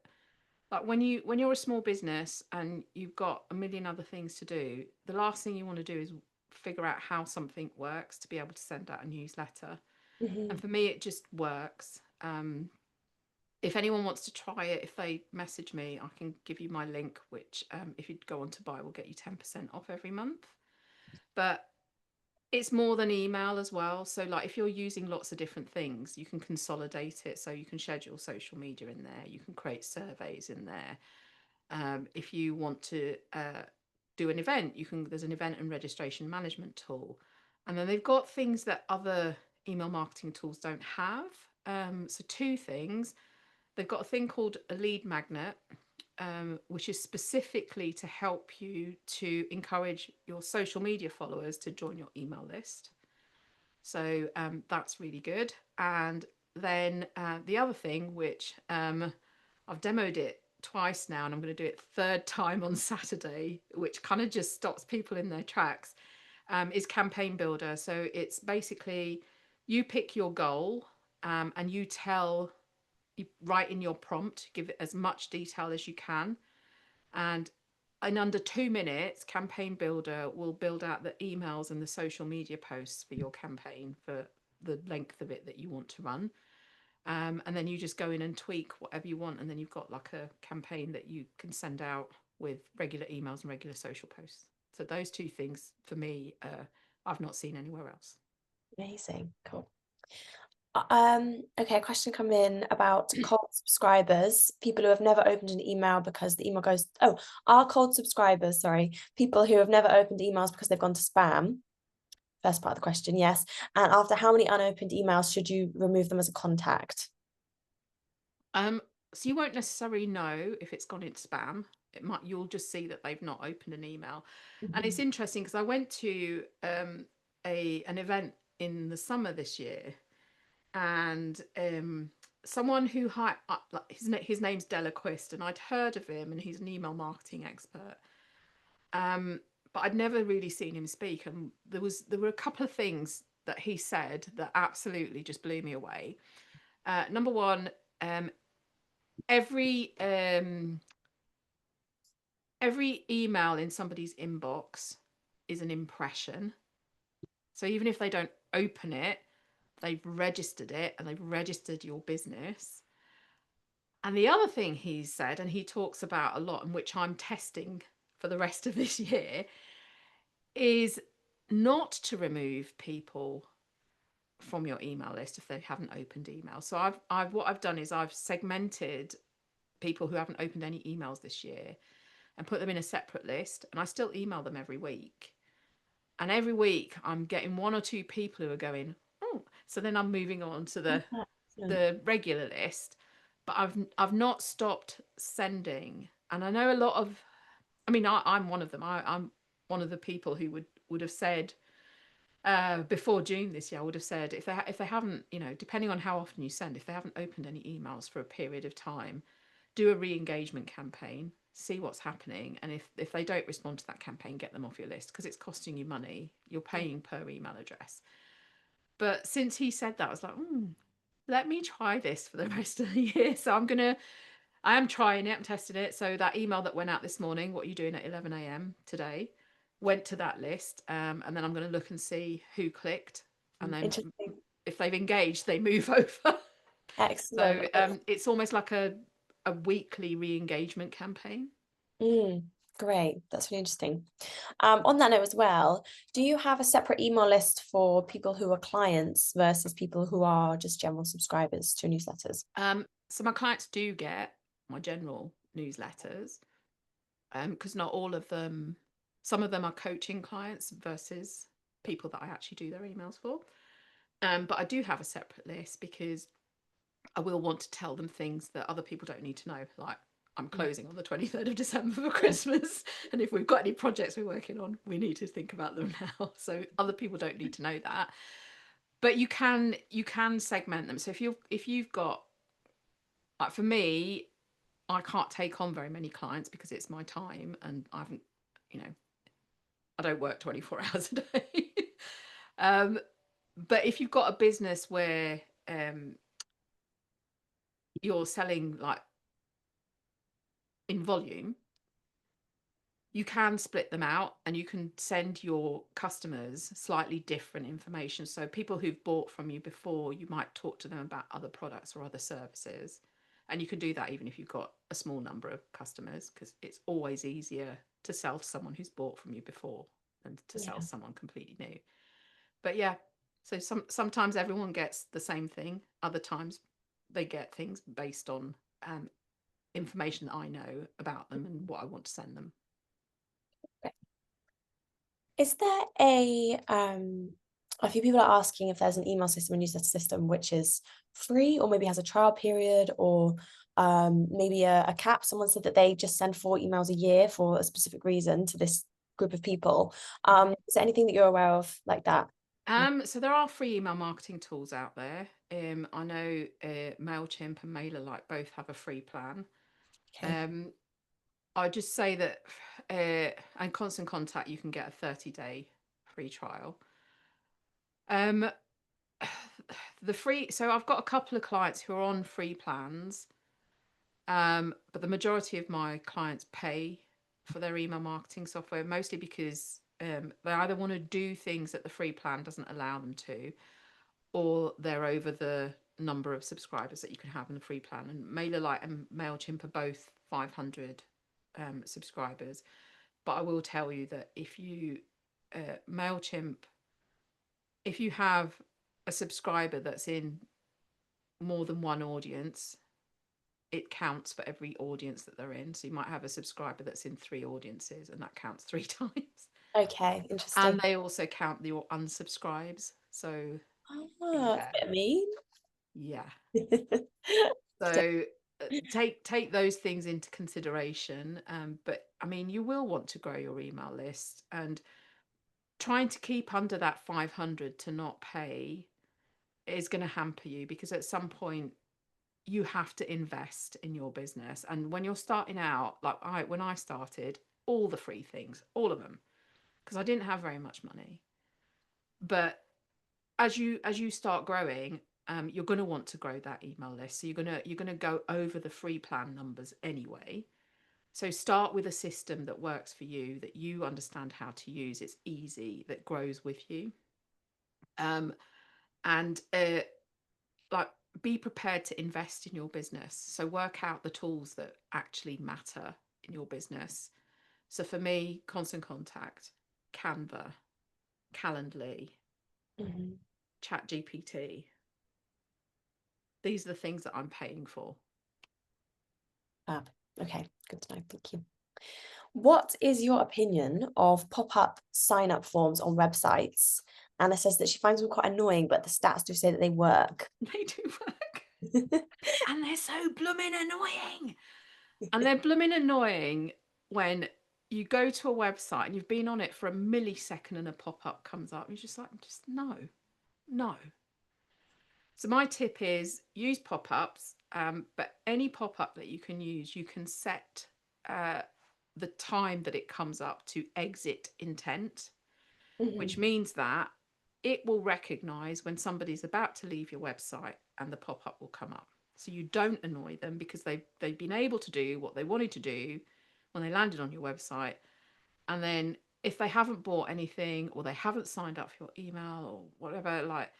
like, when you're a small business and you've got a million other things to do, the last thing you want to do is figure out how something works to be able to send out a newsletter. And for me, it just works. If anyone wants to try it, if they message me, I can give you my link, which if you go on to buy will get you 10% off every month. But it's more than email as well. So like, if you're using lots of different things, you can consolidate it. So you can schedule social media in there, you can create surveys in there. If you want to do an event, there's an event and registration management tool. And then they've got things that other email marketing tools don't have. So two things. They've got a thing called a lead magnet, which is specifically to help you to encourage your social media followers to join your email list. So that's really good. And then the other thing, which I've demoed it twice now, and I'm going to do it third time on Saturday, which kind of just stops people in their tracks, is Campaign Builder. So it's basically you pick your goal, and you write in your prompt, give it as much detail as you can. And in under 2 minutes, Campaign Builder will build out the emails and the social media posts for your campaign for the length of it that you want to run. And then you just go in and tweak whatever you want, and then you've got like a campaign that you can send out with regular emails and regular social posts. So those two things for me, I've not seen anywhere else. Amazing. Cool. Okay, a question come in about cold subscribers, people who have never opened an email because the email goes, are cold subscribers, sorry, people who have never opened emails because they've gone to spam? First part of the question, yes. And after how many unopened emails should you remove them as a contact? So you won't necessarily know if it's gone into spam. You'll just see that they've not opened an email. And it's interesting because I went to an event in the summer this year, and someone who his name's Delaquist, and I'd heard of him, and he's an email marketing expert. But I'd never really seen him speak, and there were a couple of things that he said that absolutely just blew me away. Number one, every email in somebody's inbox is an impression. So even if they don't open it, they've registered it, and they've registered your business. And the other thing he said, and he talks about a lot, and which I'm testing for the rest of this year, is not to remove people from your email list if they haven't opened emails. So what I've done is I've segmented people who haven't opened any emails this year and put them in a separate list, and I still email them every week. And every week I'm getting one or two people who are going, oh, so then I'm moving on to the regular list. But I've not stopped sending. And I know a lot of, I mean, I'm one of them. I'm one of the people who would have said before June this year, I would have said if they haven't, depending on how often you send, if they haven't opened any emails for a period of time, do a re-engagement campaign, see what's happening, and if they don't respond to that campaign, get them off your list, because it's costing you money. You're paying per email address. But since he said that, I was like, let me try this for the rest of the year. So I am trying it, I'm testing it. So that email that went out this morning, what are you doing at 11 a.m. today, went to that list, and then I'm going to look and see who clicked, and then if they've engaged, they move over. Excellent. So it's almost like a weekly re-engagement campaign. Great, that's really interesting. On that note as well, do you have a separate email list for people who are clients versus people who are just general subscribers to newsletters? So my clients do get my general newsletters, because not all of them, some of them are coaching clients versus people that I actually do their emails for. But I do have a separate list because I will want to tell them things that other people don't need to know, like I'm closing on the 23rd of December for Christmas, and if we've got any projects we're working on, we need to think about them now. So other people don't need to know that. But you can segment them. So if you've got, like for me, I can't take on very many clients because it's my time, and I haven't, I don't work 24 hours a day. But if you've got a business where you're selling like in volume, you can split them out, and you can send your customers slightly different information. So people who've bought from you before, you might talk to them about other products or other services. And you can do that even if you've got a small number of customers, because it's always easier to sell to someone who's bought from you before than to sell someone completely new. But yeah, so sometimes everyone gets the same thing. Other times they get things based on information that I know about them and what I want to send them. Is there a few people are asking if there's an email system, a newsletter system, which is free or maybe has a trial period, or maybe a cap. Someone said that they just send 4 emails a year for a specific reason to this group of people. Is there anything that you're aware of like that? So there are free email marketing tools out there. I know MailChimp and MailerLite both have a free plan. Okay. I just say that, and Constant Contact, you can get a 30-day free trial. Um, the free, so I've got a couple of clients who are on free plans, but the majority of my clients pay for their email marketing software, mostly because they either want to do things that the free plan doesn't allow them to, or they're over the number of subscribers that you can have in the free plan. And MailerLite and MailChimp are both 500 subscribers. But I will tell you that if you MailChimp, if you have a subscriber that's in more than one audience, it counts for every audience that they're in. So you might have a subscriber that's in 3 audiences, and that counts 3 times. Okay, interesting. And they also count your unsubscribes. So Ah, that's a bit mean. yeah. Still. So take those things into consideration. But I mean, you will want to grow your email list, and trying to keep under that 500 to not pay is going to hamper you, because at some point you have to invest in your business. And when you're starting out, like when I started, all the free things, all of them, because I didn't have very much money. But as you start growing, you're going to want to grow that email list. So you're gonna go over the free plan numbers anyway. So start with a system that works for you, that you understand how to use. It's easy, that grows with you. And like, be prepared to invest in your business. So work out the tools that actually matter in your business. So for me, Constant Contact, Canva, Calendly, Mhm. ChatGPT. These are the things that I'm paying for. Fab. Okay, good to know. Thank you. What is your opinion of pop-up sign-up forms on websites? Anna says that she finds them quite annoying, but the stats do say that they work. They do work. And they're so blooming annoying. And they're blooming annoying when you go to a website and you've been on it for a millisecond and a pop-up comes up. You're just like, just no. So my tip is use pop-ups, but any pop-up that you can use, you can set the time that it comes up to exit intent, which means that it will recognize when somebody's about to leave your website and the pop-up will come up. So you don't annoy them, because they've been able to do what they wanted to do when they landed on your website. And then if they haven't bought anything, or they haven't signed up for your email or whatever, like,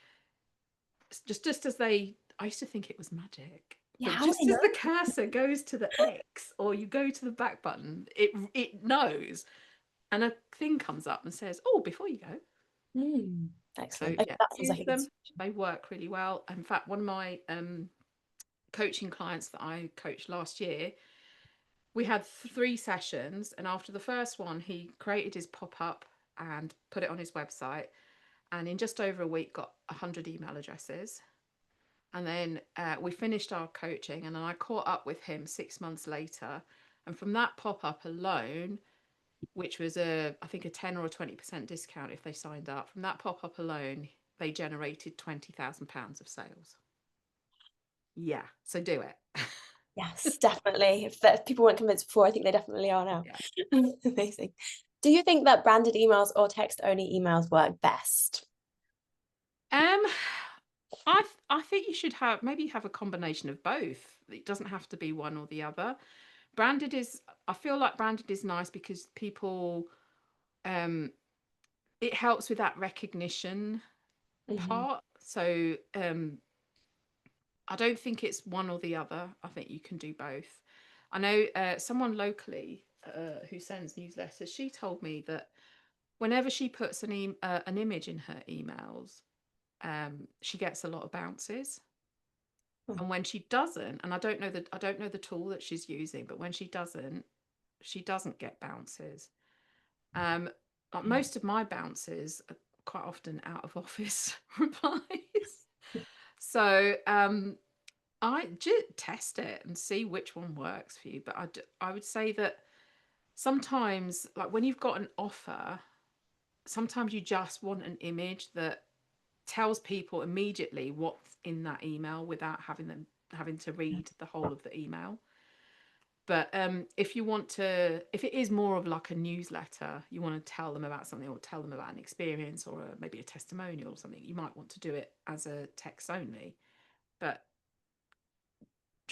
just as they, I used to think it was magic, Yeah, but how do just they as know? the cursor goes to the X or you go to the back button, it knows, and a thing comes up and says, "Oh, before you go." So Excellent. Okay, yeah, that sounds use like a good them. solution. They work really well. In fact, one of my coaching clients that I coached last year, we had 3 sessions, and after the first one, he created his pop-up and put it on his website, and in just over a week got 100 email addresses. And then we finished our coaching, and then I caught up with him 6 months later. And from that pop-up alone, which was I think a 10 or a 20% discount if they signed up, from that pop-up alone, they generated £20,000 of sales. Yeah, so do it. Yes, definitely. If people weren't convinced before, I think they definitely are now. Yeah. Amazing. Do you think that branded emails or text-only emails work best? Um, I think you should maybe have a combination of both. It doesn't have to be one or the other. Branded is, I feel like branded is nice because people, it helps with that recognition part. So I don't think it's one or the other. I think you can do both. I know someone locally who sends newsletters, she told me that whenever she puts an image in her emails, she gets a lot of bounces. And when she doesn't, and I don't know the tool that she's using, but when she doesn't get bounces. Like most of my bounces are quite often out of office replies. So I just test it and see which one works for you. But I would say that sometimes, like when you've got an offer, sometimes you just want an image that tells people immediately what's in that email without having to read the whole of the email. But if you want to, if it is more of like a newsletter, you want to tell them about something or tell them about an experience or maybe a testimonial or something, you might want to do it as a text only. But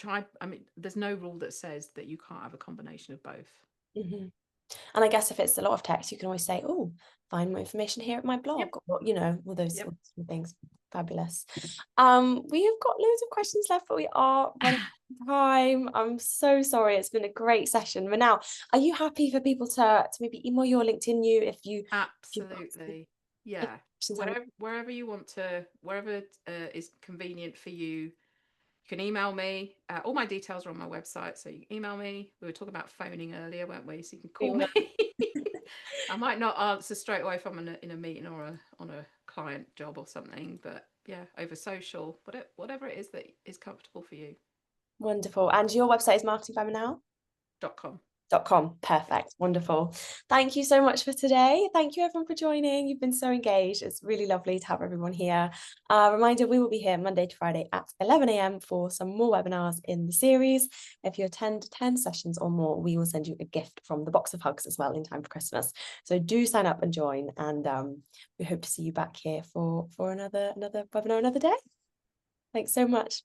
I mean, there's no rule that says that you can't have a combination of both. Hmm. And I guess if it's a lot of text, you can always say, oh, find more information here at my blog, Yep. or, you know, all those Yep. things. Fabulous. We have got loads of questions left, but we are running out of time. I'm so sorry. It's been a great session. But now, are you happy for people to maybe email you or LinkedIn you if you've got Absolutely. Yeah. questions? Wherever you want to, wherever is convenient for you. You can email me. All my details are on my website, so you can email me. We were talking about phoning earlier, weren't we? So you can call me. I might not answer straight away if I'm in a meeting or on a client job or something, but yeah, over social, whatever it is that is comfortable for you. Wonderful. And your website is .com. marketingbymanow.com. Perfect. Wonderful. Thank you so much for today. Thank you everyone for joining. You've been so engaged. It's really lovely to have everyone here. Reminder, we will be here Monday to Friday at 11 a.m. for some more webinars in the series. If you attend 10 sessions or more, we will send you a gift from the box of hugs as well in time for Christmas. So do sign up and join, and we hope to see you back here for another webinar another day. Thanks so much.